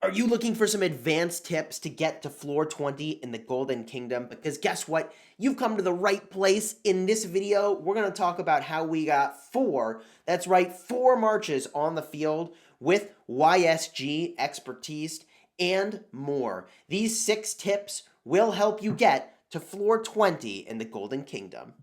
Are you looking for some advanced tips to get to floor 20 in the Golden Kingdom? Because guess what? You've come to the right place. In this video, we're going to talk about how we got that's right, four marches on the field with YSG expertise and more. These 6 tips will help you get to floor 20 in the Golden Kingdom.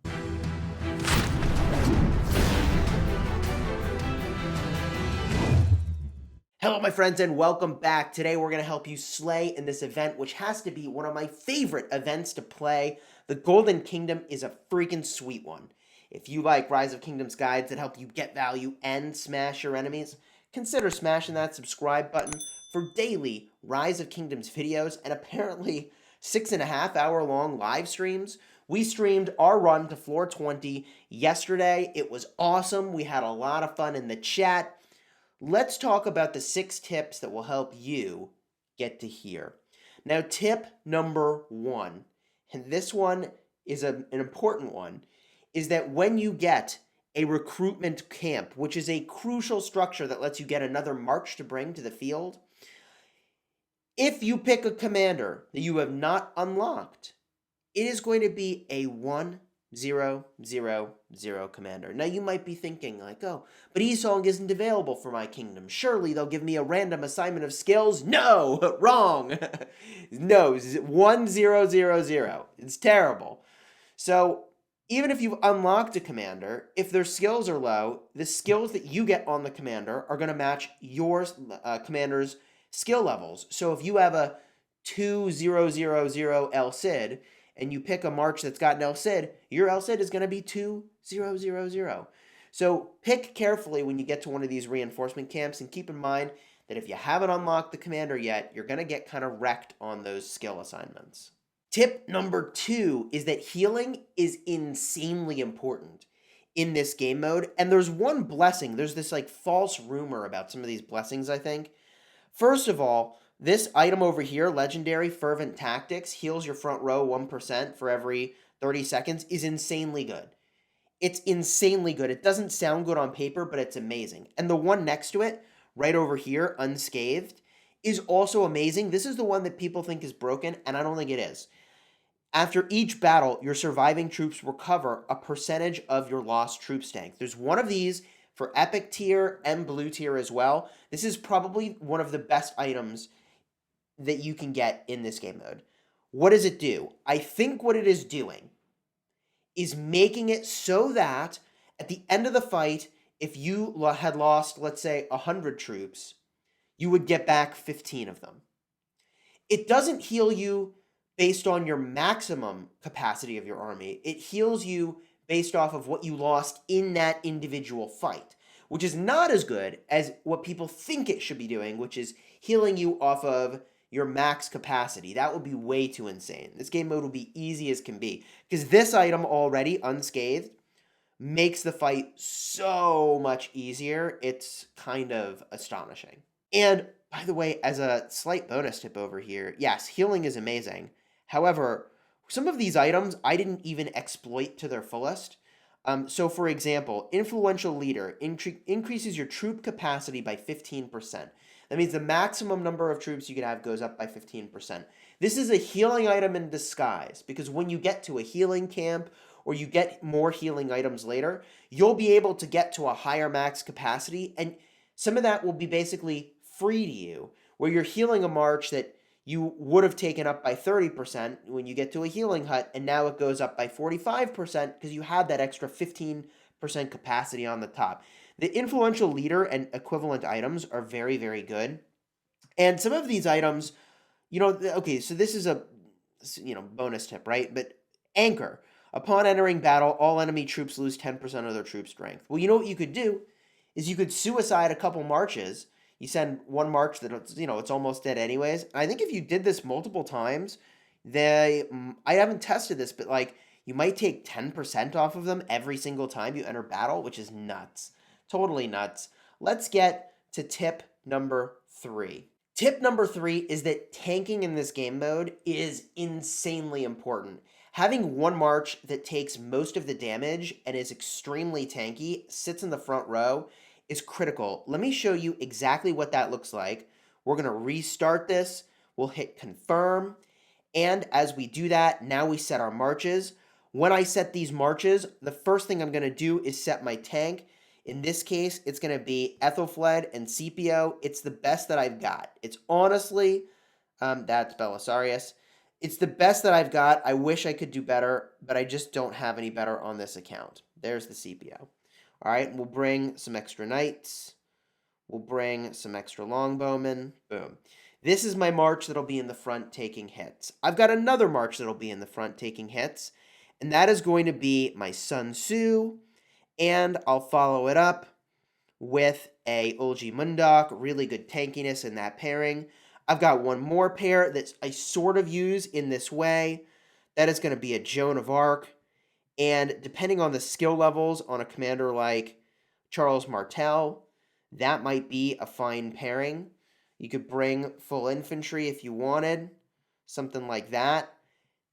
Hello, my friends, and welcome back. Today, we're going to help you slay in this event, which has to be one of my favorite events to play. The Golden Kingdom is a freaking sweet one. If you like Rise of Kingdoms guides that help you get value and smash your enemies, consider smashing that subscribe button for daily Rise of Kingdoms videos and apparently 6.5 hour long live streams. We streamed our run to floor 20 yesterday. It was awesome. We had a lot of fun in the chat. Let's talk about the 6 tips that will help you get to here. Now, tip number 1, and this one is an important one, is that when you get a recruitment camp, which is a crucial structure that lets you get another march to bring to the field, if you pick a commander that you have not unlocked, it is going to be a 1-0-0-0 commander. Now you might be thinking like, oh, but Esong isn't available for my kingdom. Surely they'll give me a random assignment of skills. No, wrong. No, 1-0-0-0. It's terrible. So even if you've unlocked a commander, if their skills are low, the skills that you get on the commander are going to match your commander's skill levels. So if you have a 2-0-0-0 El Cid, and you pick a march that's got an El Cid, your El Cid is going to be 2-0-0-0. So pick carefully when you get to one of these reinforcement camps, and keep in mind that if you haven't unlocked the commander yet, you're going to get kind of wrecked on those skill assignments. Tip number 2 is that healing is insanely important in this game mode, and there's one blessing. There's this like false rumor about some of these blessings, I think. First of all, this item over here, Legendary Fervent Tactics, heals your front row 1% for every 30 seconds, is insanely good. It's insanely good. It doesn't sound good on paper, but it's amazing. And the one next to it, right over here, Unscathed, is also amazing. This is the one that people think is broken, and I don't think it is. After each battle, your surviving troops recover a percentage of your lost troops tank. There's one of these for Epic tier and Blue tier as well. This is probably one of the best items that you can get in this game mode. What does it do? I think what it is doing is making it so that at the end of the fight, if you had lost, let's say, 100 troops, you would get back 15 of them. It doesn't heal you based on your maximum capacity of your army. It heals you based off of what you lost in that individual fight, which is not as good as what people think it should be doing, which is healing you off of your max capacity. That would be way too insane. This game mode will be easy as can be, because this item already, Unscathed, makes the fight so much easier. It's kind of astonishing. And by the way, as a slight bonus tip over here, yes, healing is amazing. However, some of these items I didn't even exploit to their fullest. So for example, Influential Leader increases your troop capacity by 15%. That means the maximum number of troops you can have goes up by 15%. This is a healing item in disguise, because when you get to a healing camp or you get more healing items later, you'll be able to get to a higher max capacity, and some of that will be basically free to you, where you're healing a march that you would have taken up by 30% when you get to a healing hut, and now it goes up by 45% because you had that extra 15% capacity on the top. The Influential Leader and equivalent items are very, very good. And some of these items, okay, so this is a, bonus tip, right? But Anchor. Upon entering battle, all enemy troops lose 10% of their troop strength. Well, you know what you could do is you could suicide a couple marches. You send one march that it's almost dead anyways. And I think if you did this multiple times, I haven't tested this, but like you might take 10% off of them every single time you enter battle, which is nuts. Totally nuts. Let's get to tip number 3. Tip number 3 is that tanking in this game mode is insanely important. Having one march that takes most of the damage and is extremely tanky, sits in the front row, is critical. Let me show you exactly what that looks like We're going to restart this. We'll hit confirm. And as we do that, now we set our marches. When I set these marches, the first thing I'm going to do is set my tank. In this case, it's going to be Ethelfled and Scipio. It's the best that I've got. It's honestly, that's Belisarius. It's the best that I've got. I wish I could do better, but I just don't have any better on this account. There's the Scipio. All right, we'll bring some extra knights. We'll bring some extra longbowmen. Boom. This is my march that'll be in the front taking hits. I've got another march that'll be in the front taking hits, and that is going to be my Sun Tzu, and I'll follow it up with a Ulji Mundok, really good tankiness in that pairing. I've got one more pair that I sort of use in this way. That is going to be a Joan of Arc, and depending on the skill levels on a commander like Charles Martel, that might be a fine pairing. You could bring full infantry if you wanted, something like that.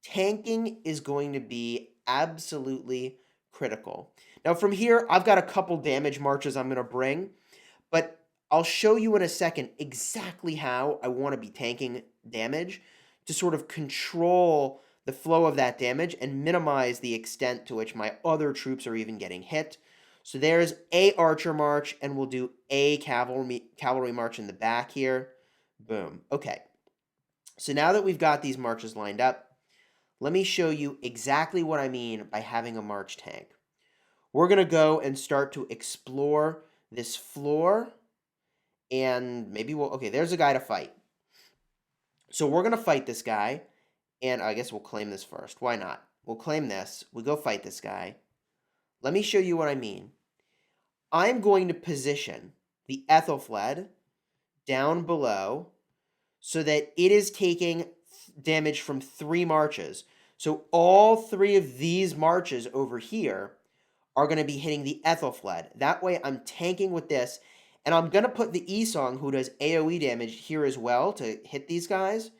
Tanking is going to be absolutely critical. Now from here, I've got a couple damage marches I'm going to bring, but I'll show you in a second exactly how I want to be tanking damage to sort of control the flow of that damage and minimize the extent to which my other troops are even getting hit. So there's a archer march, and we'll do a cavalry march in the back here. Boom. Okay. So now that we've got these marches lined up, let me show you exactly what I mean by having a march tank. We're going to go and start to explore this floor, and maybe we'll... Okay, there's a guy to fight. So we're going to fight this guy, and I guess we'll claim this first. Why not? We'll claim this. We go fight this guy. Let me show you what I mean. I'm going to position the Ethelfled down below so that it is taking damage from 3 marches. So all 3 of these marches over here are going to be hitting the Ethelfled. That way I'm tanking with this, and I'm going to put the Isong, who does AoE damage, here as well to hit these guys.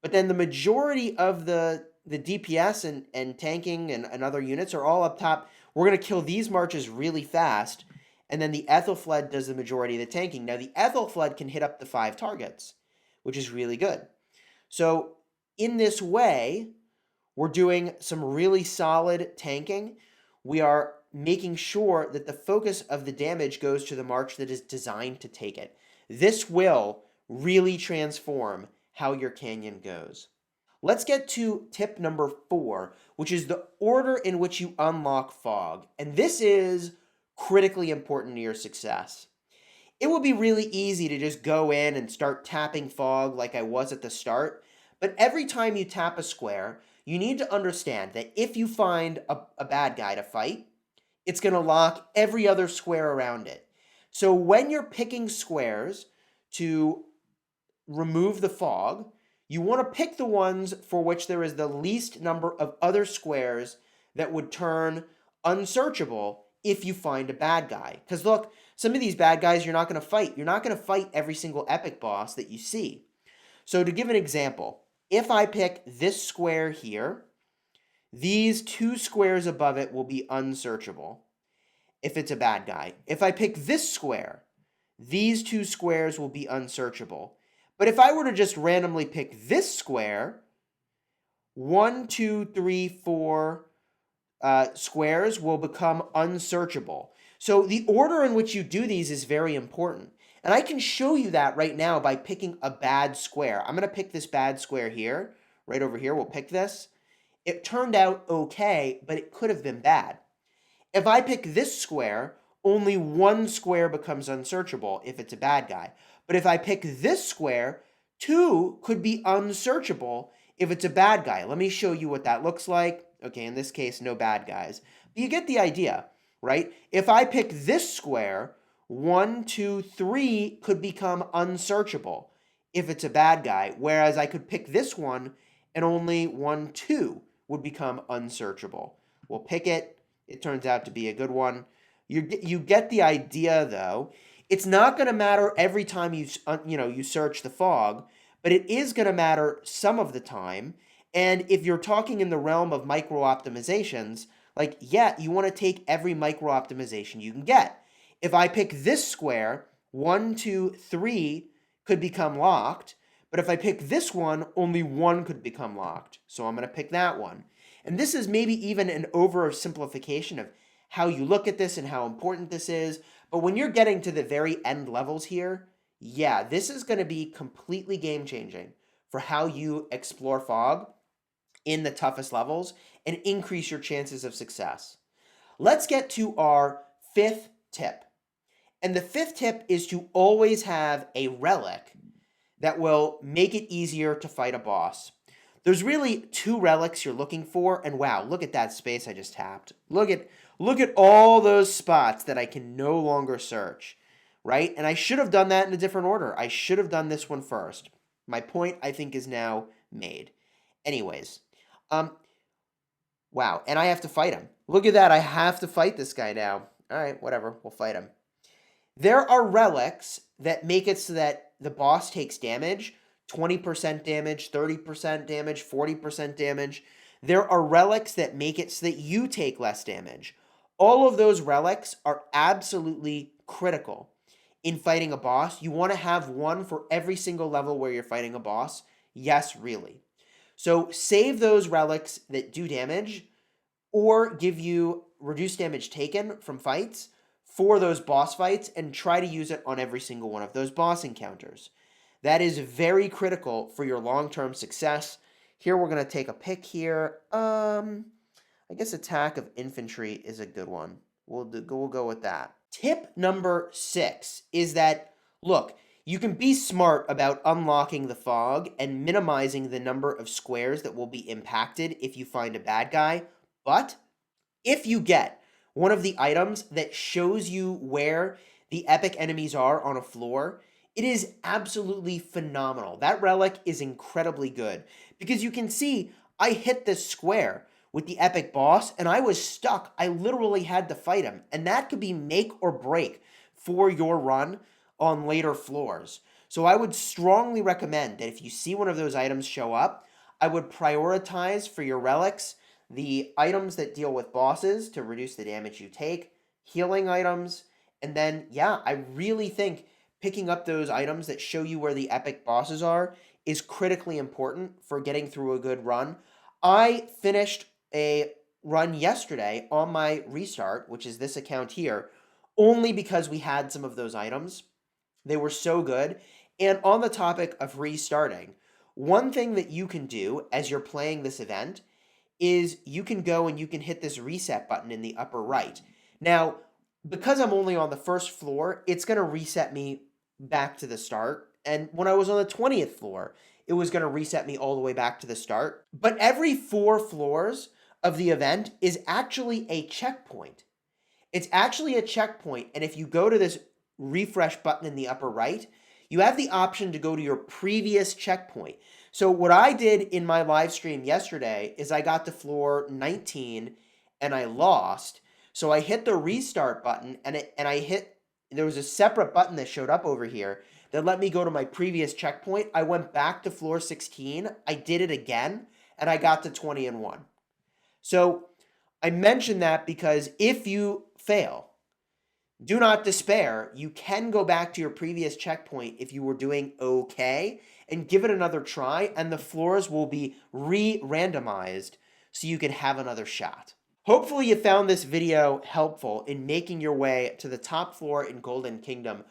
But then the majority of the DPS and tanking and other units are all up top. We're going to kill these marches really fast, and then the Ethelfled does the majority of the tanking. Now, the Ethelfled can hit up to 5 targets, which is really good. So in this way, we're doing some really solid tanking. We are making sure that the focus of the damage goes to the march that is designed to take it. This will really transform how your canyon goes. Let's get to tip number 4, which is the order in which you unlock fog. And this is critically important to your success. It would be really easy to just go in and start tapping fog like I was at the start, but every time you tap a square, you need to understand that if you find a bad guy to fight, it's going to lock every other square around it. So when you're picking squares to remove the fog, you want to pick the ones for which there is the least number of other squares that would turn unsearchable if you find a bad guy. Because look, some of these bad guys you're not going to fight. You're not going to fight every single epic boss that you see. So to give an example, if I pick this square here, these 2 squares above it will be unsearchable if it's a bad guy. If I pick this square, these 2 squares will be unsearchable. But if I were to just randomly pick this square, 1, 2, 3, 4 squares will become unsearchable. So the order in which you do these is very important. And I can show you that right now by picking a bad square. I'm going to pick this bad square here, right over here. We'll pick this. It turned out okay, but it could have been bad. If I pick this square, only 1 square becomes unsearchable if it's a bad guy. But if I pick this square, 2 could be unsearchable if it's a bad guy. Let me show you what that looks like. Okay, in this case, no bad guys. But you get the idea, right? If I pick this square, 1, 2, 3 could become unsearchable if it's a bad guy, whereas I could pick this one and only 1, 2 would become unsearchable. We'll pick it. It turns out to be a good one. You get the idea, though. It's not going to matter every time you search the fog, but it is going to matter some of the time. And if you're talking in the realm of micro optimizations, like, yeah, you want to take every micro optimization you can get. If I pick this square, 1, 2, 3 could become locked. But if I pick this one, only one could become locked. So I'm going to pick that one. And this is maybe even an oversimplification of how you look at this and how important this is. But when you're getting to the very end levels here, yeah, this is going to be completely game changing for how you explore fog in the toughest levels and increase your chances of success. Let's get to our fifth tip. And the fifth tip is to always have a relic that will make it easier to fight a boss. There's really two relics you're looking for, and wow, look at that space I just tapped. Look at all those spots that I can no longer search, right? And I should have done that in a different order. I should have done this one first. My point, I think, is now made. Anyways, wow, and I have to fight him. Look at that, I have to fight this guy now. All right, whatever, we'll fight him. There are relics that make it so that the boss takes damage, 20% damage, 30% damage, 40% damage. There are relics that make it so that you take less damage. All of those relics are absolutely critical in fighting a boss. You want to have one for every single level where you're fighting a boss. Yes, really. So save those relics that do damage or give you reduced damage taken from fights for those boss fights and try to use it on every single one of those boss encounters. That is very critical for your long-term success. Here we're going to take a pick here. I guess attack of infantry is a good one. We'll go with that. Tip number 6 is that, look, you can be smart about unlocking the fog and minimizing the number of squares that will be impacted if you find a bad guy, but if you get one of the items that shows you where the epic enemies are on a floor, it is absolutely phenomenal. That relic is incredibly good because you can see I hit this square with the epic boss and I was stuck. I literally had to fight him, and that could be make or break for your run on later floors. So I would strongly recommend that if you see one of those items show up, I would prioritize for your relics the items that deal with bosses to reduce the damage you take, healing items, and then, yeah, I really think picking up those items that show you where the epic bosses are is critically important for getting through a good run. I finished a run yesterday on my restart, which is this account here, only because we had some of those items. They were so good. And on the topic of restarting, one thing that you can do as you're playing this event is you can go and you can hit this reset button in the upper right. Now, because I'm only on the first floor, it's going to reset me back to the start. And when I was on the 20th floor, it was going to reset me all the way back to the start. But every 4 floors of the event is actually a checkpoint. It's actually a checkpoint. And if you go to this refresh button in the upper right, you have the option to go to your previous checkpoint. So what I did in my live stream yesterday is I got to floor 19 and I lost. So I hit the restart button and there was a separate button that showed up over here that let me go to my previous checkpoint. I went back to floor 16. I did it again and I got to 20 and 1. So I mentioned that because if you fail, do not despair. You can go back to your previous checkpoint if you were doing okay and give it another try, and the floors will be re-randomized so you can have another shot. Hopefully you found this video helpful in making your way to the top floor in Golden Kingdom.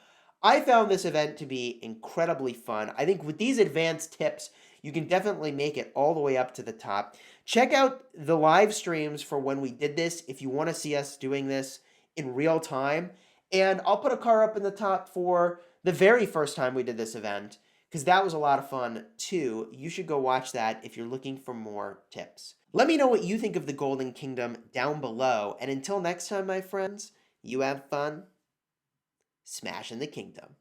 I found this event to be incredibly fun. I think with these advanced tips, you can definitely make it all the way up to the top. Check out the live streams for when we did this if you want to see us doing this in real time. And I'll put a car up in the top for the very first time we did this event, because that was a lot of fun too. You should go watch that if you're looking for more tips. Let me know what you think of the Golden Kingdom down below. And until next time, my friends, you have fun smashing the kingdom.